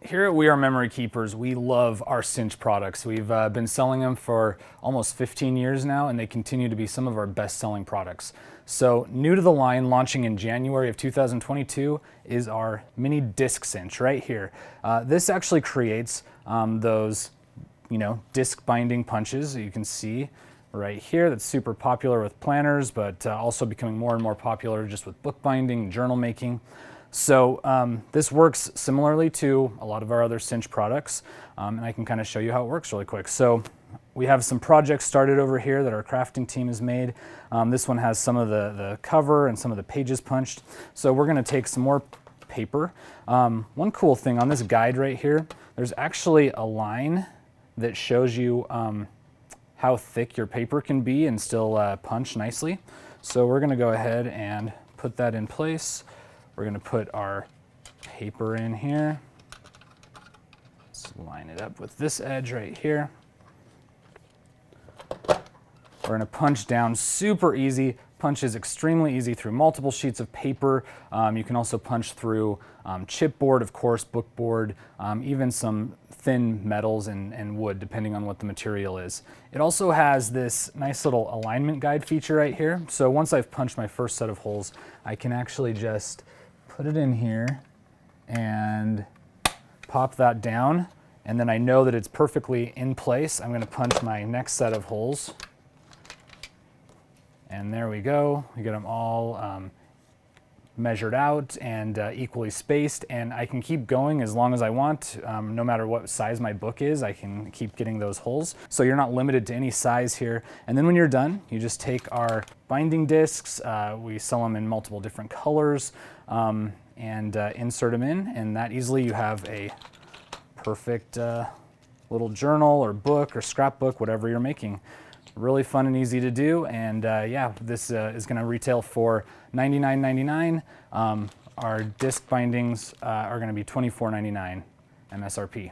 Here at We Are Memory Keepers, we love our cinch products. We've been selling them for almost 15 years now, and they continue to be some of our best-selling products. So new to the line, launching in January of 2022, is our Mini Disc Cinch right here. This actually creates those, disc binding punches that you can see right here. That's super popular with planners, but also becoming more and more popular just with bookbinding, journal making. So this works similarly to a lot of our other cinch products, and I can kind of show you how it works really quick. So we have some projects started over here that our crafting team has made. This one has some of the cover and some of the pages punched. So we're going to take some more paper. One cool thing on this guide right here, there's actually a line that shows you how thick your paper can be and still punch nicely. So we're going to go ahead and put that in place. We're going to put our paper in here. Let's line it up with this edge right here. We're going to punch down super easy. Punch is extremely easy through multiple sheets of paper. You can also punch through chipboard, of course, bookboard, even some thin metals and wood, depending on what the material is. It also has this nice little alignment guide feature right here. So once I've punched my first set of holes, I can actually just put it in here and pop that down, and then I know that it's perfectly in place. I'm going to punch my next set of holes, and there we go. We get them all measured out and equally spaced, and I can keep going as long as I want. No matter what size my book is, I can keep getting those holes. So you're not limited to any size here. And then when you're done, you just take our binding discs. We sell them in multiple different colors, and insert them in, and that easily you have a perfect little journal or book or scrapbook, whatever you're making. Really fun and easy to do, and yeah, this is going to retail for $99.99. Our disc bindings are going to be $24.99 MSRP.